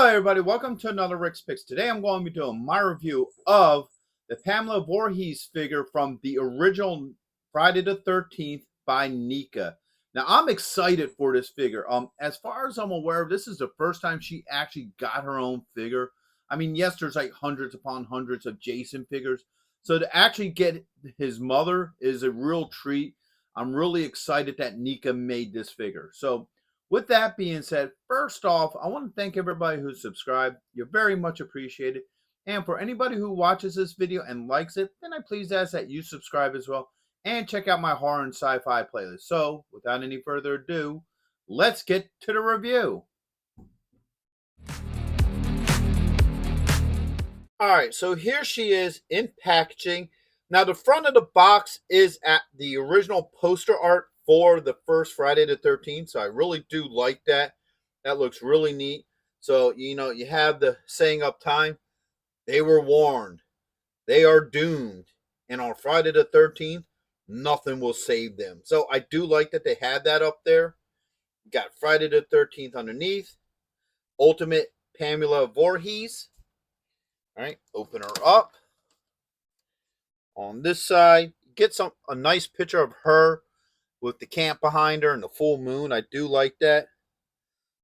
Hello everybody, welcome to another Rick's Picks. Today I'm going to be doing my review of the Pamela Voorhees figure from the original Friday the 13th by NECA. Now I'm excited for this figure. As far as I'm aware, this is the first time she actually got her own figure. I mean, yes, there's like hundreds upon hundreds of Jason figures. So to actually get his mother is a real treat. I'm really excited that NECA made this figure. So with that being said, first off, I want to thank everybody who subscribed. You're very much appreciated. And for anybody who watches this video and likes it, then I please ask that you subscribe as well and check out my horror and sci-fi playlist. So, without any further ado, let's get to the review. Alright, so here she is in packaging. Now, the front of the box is at the original poster art for the first Friday the 13th, so I really do like that. That looks really neat. So, you know, you have the saying up time, they were warned, they are doomed, and on Friday the 13th, nothing will save them. So I do like that they had that up there. You got Friday the 13th underneath, Ultimate Pamela Voorhees. All right, open her up. On this side, get a nice picture of her with the camp behind her and the full moon. I do like that.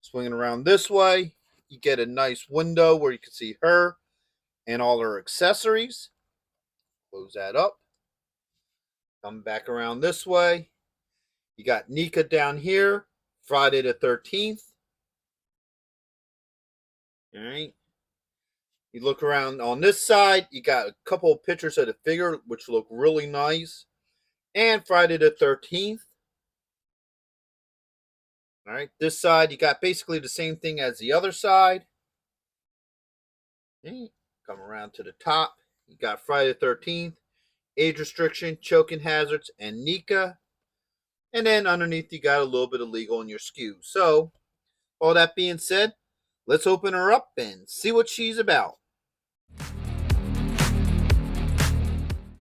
Swinging around this way, you get a nice window where you can see her and all her accessories. Close that up. Come back around this way. You got NECA down here, Friday the 13th. All right. You look around on this side, you got a couple of pictures of the figure, which look really nice. And Friday the 13th. All right, this side, you got basically the same thing as the other side. Okay. Come around to the top. You got Friday the 13th, age restriction, choking hazards, and NECA. And then underneath, you got a little bit of legal in your SKU. So, all that being said, let's open her up and see what she's about.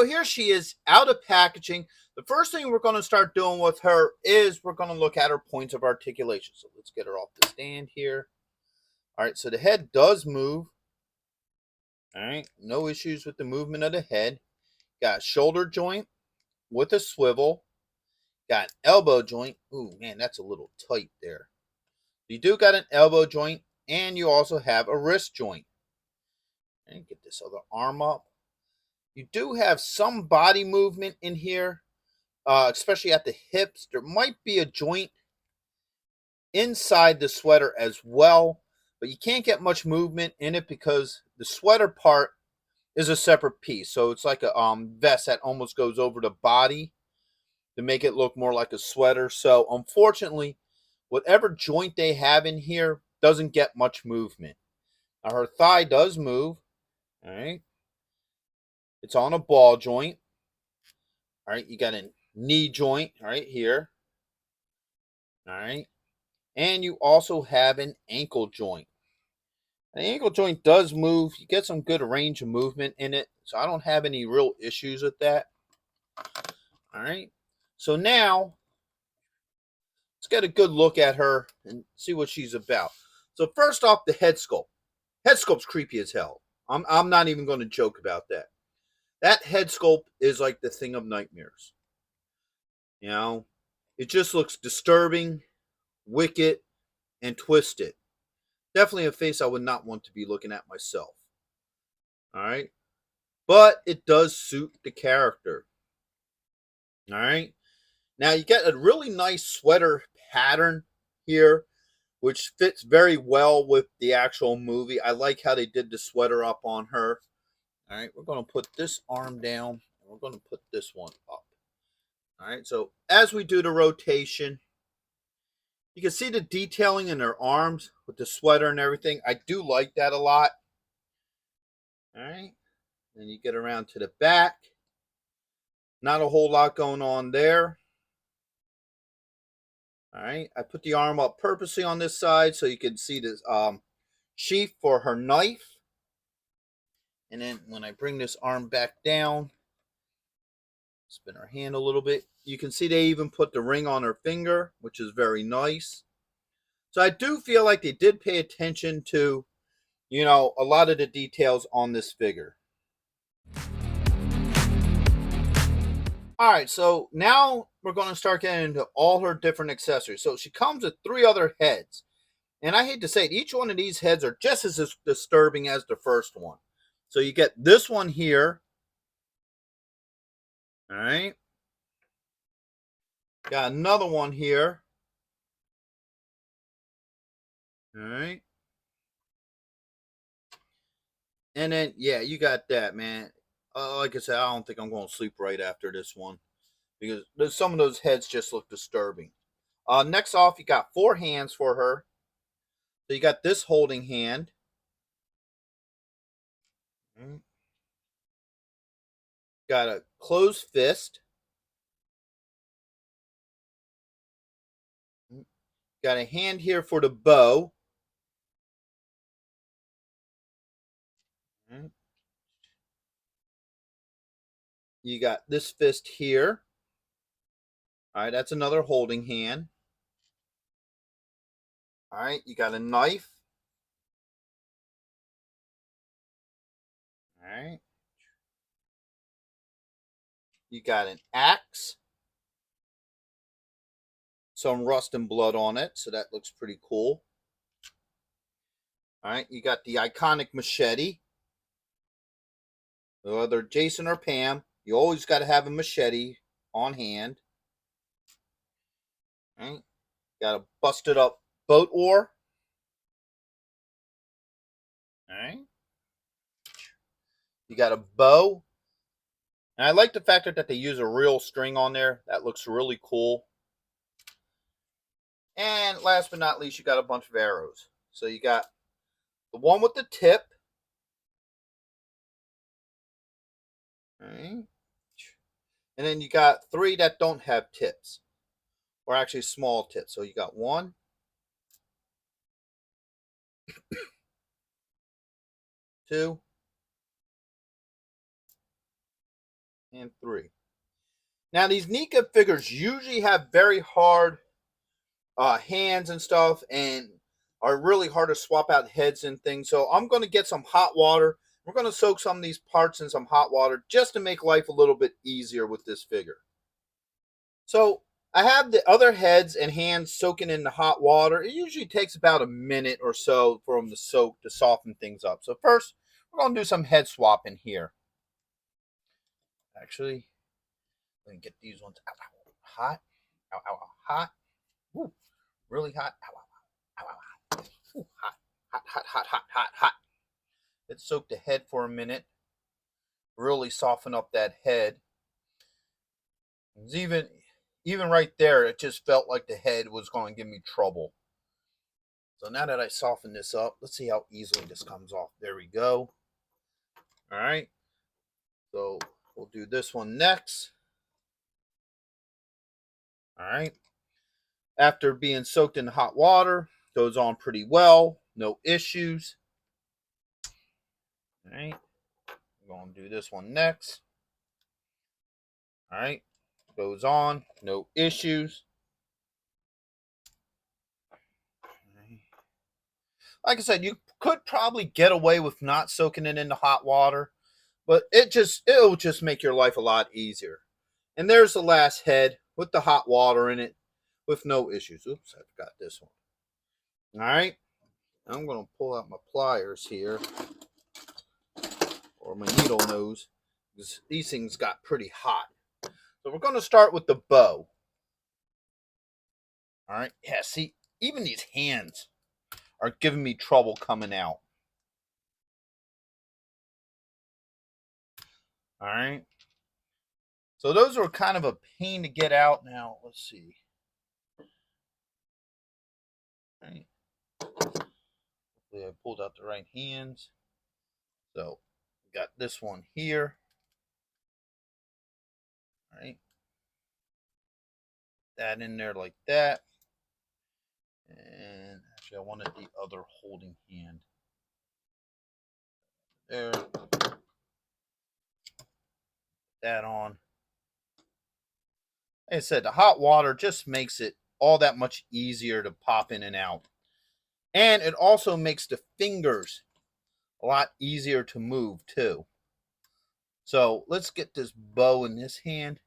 So here she is out of packaging. The first thing we're going to start doing with her is we're going to look at her points of articulation. So let's get her off the stand here. All right, so the head does move. All right, no issues with the movement of the head. Got a shoulder joint with a swivel. Got an elbow joint. Ooh, man, that's a little tight there. You do got an elbow joint, and you also have a wrist joint. And get this other arm up. You do have some body movement in here, especially at the hips. There might be a joint inside the sweater as well, but you can't get much movement in it because the sweater part is a separate piece. So it's like a vest that almost goes over the body to make it look more like a sweater. So unfortunately, whatever joint they have in here doesn't get much movement. Now her thigh does move. All right. It's on a ball joint. All right, you got a knee joint right here. All right. And you also have an ankle joint. The ankle joint does move. You get some good range of movement in it. So I don't have any real issues with that. All right. So now, let's get a good look at her and see what she's about. So first off, the head sculpt. Head sculpt's creepy as hell. I'm not even going to joke about that. That head sculpt is like the thing of nightmares. You know, it just looks disturbing, wicked, and twisted. Definitely a face I would not want to be looking at myself. All right. But it does suit the character. All right. Now you get a really nice sweater pattern here, which fits very well with the actual movie. I like how they did the sweater up on her. All right, we're going to put this arm down, and we're going to put this one up. All right, so as we do the rotation, you can see the detailing in her arms with the sweater and everything. I do like that a lot. All right, then you get around to the back. Not a whole lot going on there. All right, I put the arm up purposely on this side so you can see this sheath for her knife. And then when I bring this arm back down, spin her hand a little bit, you can see they even put the ring on her finger, which is very nice. So I do feel like they did pay attention to you know, a lot of the details on this figure. All right, so now we're going to start getting into all her different accessories. So she comes with 3 other heads. And I hate to say it, each one of these heads are just as disturbing as the first one. So you get this one here. All right. Got another one here. All right. And then, yeah, you got that, man. Like I said, I don't think I'm going to sleep right after this one because some of those heads just look disturbing. Next off, you got 4 hands for her. So you got this holding hand. Got a closed fist. Got a hand here for the bow. You got this fist here. All right, that's another holding hand. All right, you got a knife. All right. You got an axe. Some rust and blood on it, so that looks pretty cool. All right, you got the iconic machete. Whether Jason or Pam, you always got to have a machete on hand. All right, got a busted up boat oar. All right, you got a bow. And I like the fact that they use a real string on there. That looks really cool. And last but not least, you got a bunch of arrows. So you got the one with the tip. All right. And then you got 3 that don't have tips. Or actually small tips. So you got 1, 2, and 3. Now these NECA figures usually have very hard hands and stuff, and are really hard to swap out heads and things. So I'm going to get some hot water. We're going to soak some of these parts in some hot water just to make life a little bit easier with this figure. So I have the other heads and hands soaking in the hot water. It usually takes about a minute or so for them to soak to soften things up. So first, we're going to do some head swapping here. Actually, let me get these ones out. Hot. Ow, ow, ow. Hot. Woo. Really hot. Ow, ow, ow. Ow, ow, ow. Ooh, hot. Hot, hot, hot, hot, hot, hot. Let's soak the head for a minute. Really soften up that head. It's even right there, it just felt like the head was going to give me trouble. So now that I soften this up, let's see how easily this comes off. There we go. All right. So we'll do this one next. All right. After being soaked in hot water, goes on pretty well. No issues. All right. We're going to do this one next. All right. Goes on. No issues. Like I said, you could probably get away with not soaking it into hot water, but it'll just make your life a lot easier. And there's the last head with the hot water in it with no issues. Oops, I forgot this one. All right. I'm going to pull out my pliers here, or my needle nose, because these things got pretty hot. So we're going to start with the bow. All right. Yeah, see, even these hands are giving me trouble coming out. All right. So those are kind of a pain to get out. Now, let's see. All right. Hopefully I pulled out the right hands. So we got this one here. All right. That in there like that. And actually I wanted the other holding hand. There. That on. Like I said, the hot water just makes it all that much easier to pop in and out. And it also makes the fingers a lot easier to move too. So let's get this bow in this hand.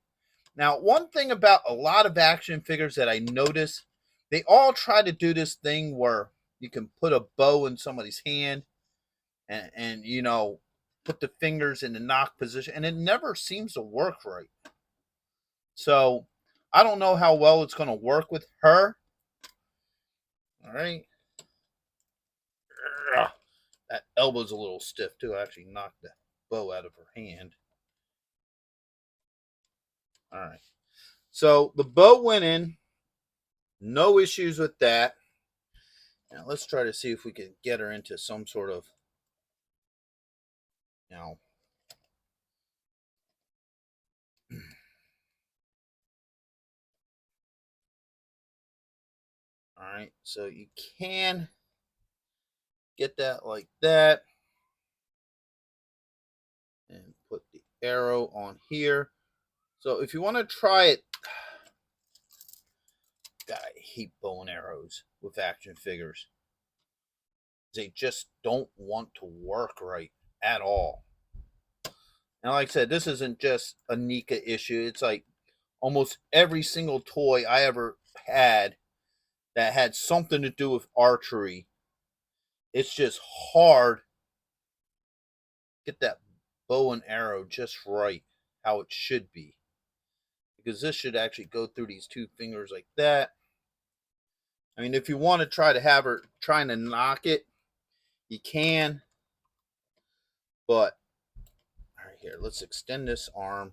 Now, one thing about a lot of action figures that I notice, they all try to do this thing where you can put a bow in somebody's hand and you know, put the fingers in the knock position, and it never seems to work right. So I don't know how well it's going to work with her. All right. That elbow's a little stiff too. I actually knocked the bow out of her hand. All right. So the bow went in. No issues with that. Now let's try to see if we can get her into some sort of, you know, all right. So you can get that like that and put the arrow on here. So if you want to try it, God, I hate bow and arrows with action figures. They just don't want to work right at all. And like I said, this isn't just a NECA issue. It's like almost every single toy I ever had that had something to do with archery. It's just hard to get that bow and arrow just right, how it should be. Because this should actually go through these two fingers like that. I mean, if you want to try to have her trying to knock it, you can. But, all right, here, let's extend this arm.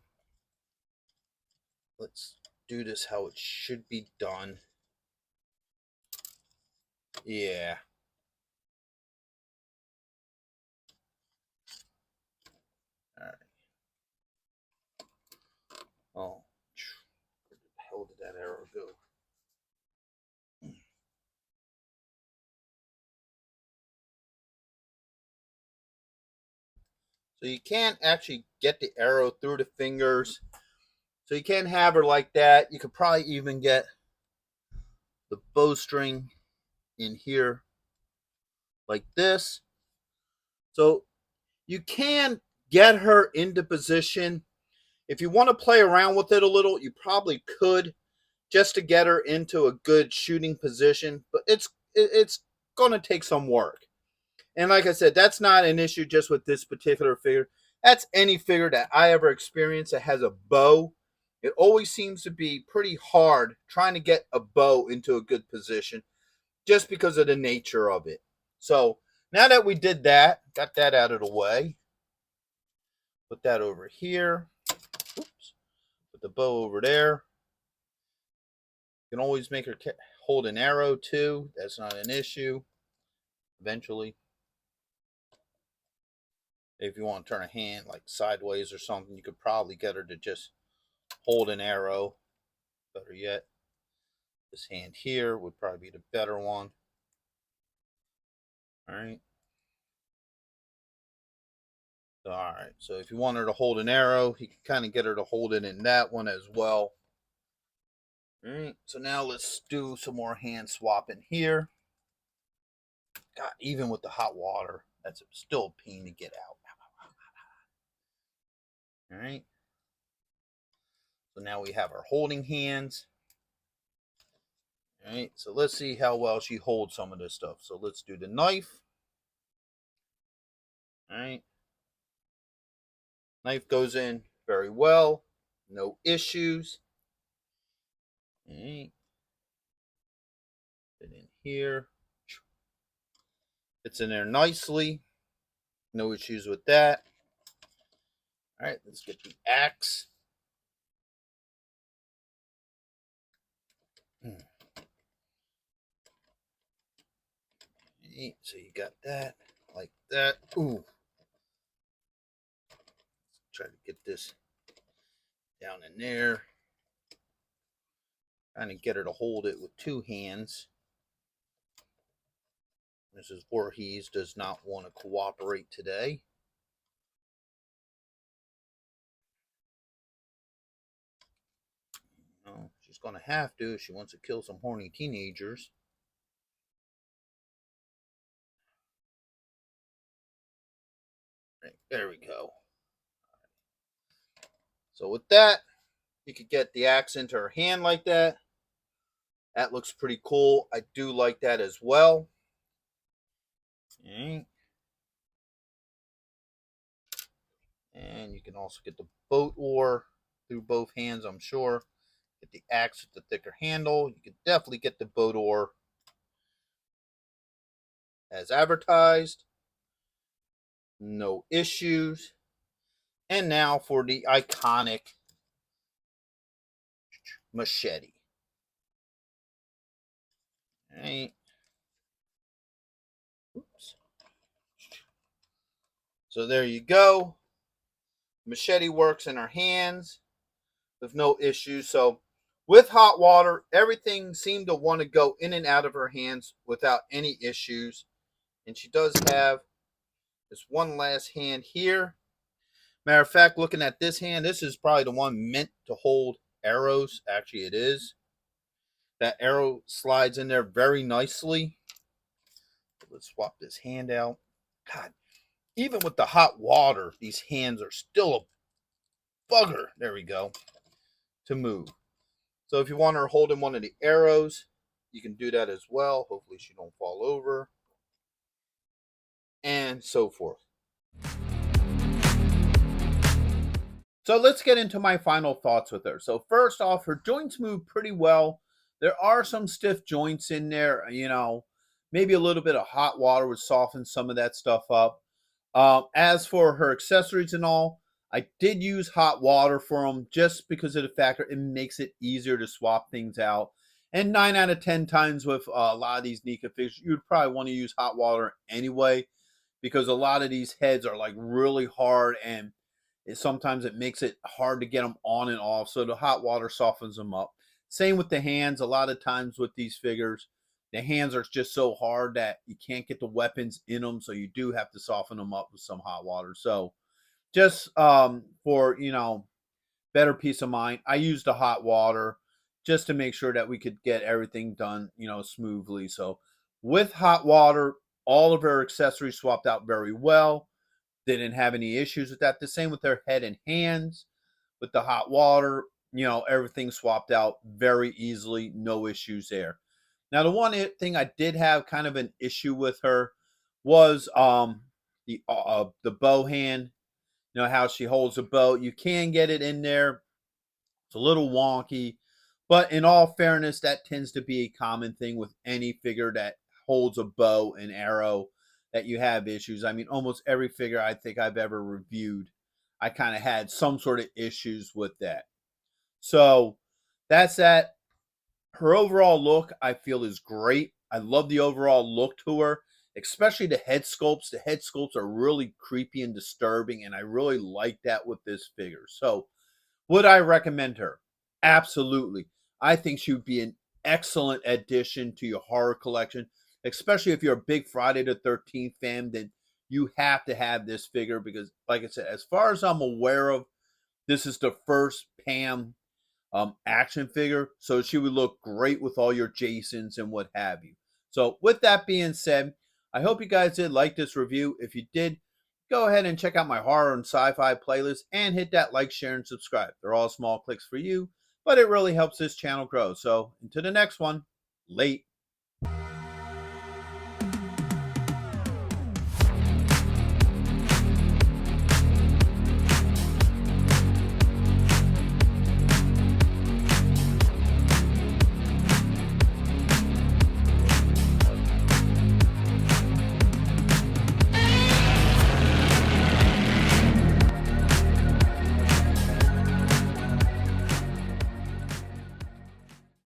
Let's do this how it should be done. Yeah. All right. Oh, where the hell did that arrow go? So you can't actually get the arrow through the fingers. So you can't have her like that. You could probably even get the bowstring in here like this. So you can get her into position. If you want to play around with it a little, you probably could just to get her into a good shooting position. But it's going to take some work. And like I said, that's not an issue just with this particular figure. That's any figure that I ever experienced that has a bow. It always seems to be pretty hard trying to get a bow into a good position just because of the nature of it. So now that we did that, got that out of the way, put that over here. Oops. Put the bow over there. You can always make her hold an arrow too. That's not an issue. Eventually, if you want to turn a hand like sideways or something, you could probably get her to just hold an arrow. Better yet, this hand here would probably be the better one. All right. All right. So if you want her to hold an arrow, you can kind of get her to hold it in that one as well. All right. So now let's do some more hand swapping here. God, even with the hot water, that's still a pain to get out. All right. So now we have our holding hands. All right. So let's see how well she holds some of this stuff. So let's do the knife. All right. Knife goes in very well. No issues. All right. Put it in here. It's in there nicely. No issues with that. All right, let's get the axe. So you got that, like that. Ooh. Let's try to get this down in there. Trying to get her to hold it with two hands. Mrs. Voorhees does not want to cooperate today. No, she's going to have to if she wants to kill some horny teenagers. There we go. So with that, you could get the axe into her hand like that. That looks pretty cool. I do like that as well. Okay. And you can also get the boat oar through both hands, I'm sure. Get the axe with the thicker handle. You can definitely get the boat oar as advertised. No issues. And now for the iconic machete. All right. Oops. So there you go. Machete works in our hands with no issues. So with hot water, everything seemed to want to go in and out of her hands without any issues. And she does have this one last hand here. Matter of fact, looking at this hand, this is probably the one meant to hold arrows. Actually, it is. That arrow slides in there very nicely. Let's swap this hand out. God, even with the hot water, these hands are still a bugger. There we go. To move. So if you want her holding one of the arrows, you can do that as well. Hopefully she don't fall over. And so forth. So let's get into my final thoughts with her. So first off, her joints move pretty well. There are some stiff joints in there, maybe a little bit of hot water would soften some of that stuff up. As for her accessories and all, I did use hot water for them just because of the factor it makes it easier to swap things out. And 9 out of 10 times with a lot of these NECA figures, you'd probably want to use hot water anyway because a lot of these heads are like really hard and sometimes it makes it hard to get them on and off. So the hot water softens them up. Same with the hands. A lot of times with these figures, the hands are just so hard that you can't get the weapons in them. So you do have to soften them up with some hot water. So just for, better peace of mind, I used the hot water just to make sure that we could get everything done, smoothly. So with hot water, all of our accessories swapped out very well. Didn't have any issues with that. The same with their head and hands. With the hot water, everything swapped out very easily. No issues there. Now, the one thing I did have kind of an issue with her was the bow hand. How she holds a bow. You can get it in there. It's a little wonky, but in all fairness, that tends to be a common thing with any figure that holds a bow and arrow that you have issues. I mean, almost every figure I think I've ever reviewed, I kind of had some sort of issues with that. So that's that. Her overall look, I feel, is great. I love the overall look to her, especially the head sculpts. The head sculpts are really creepy and disturbing, and I really like that with this figure. So would I recommend her? Absolutely. I think she would be an excellent addition to your horror collection, especially if you're a big Friday the 13th fan, then you have to have this figure because, like I said, as far as I'm aware of, this is the first Pam action figure. So she would look great with all your Jasons and what have you. So with that being said, I hope you guys did like this review. If you did, go ahead and check out my horror and sci-fi playlist and hit that like, share, and subscribe. They're all small clicks for you, but it really helps this channel grow. So until the next one, late.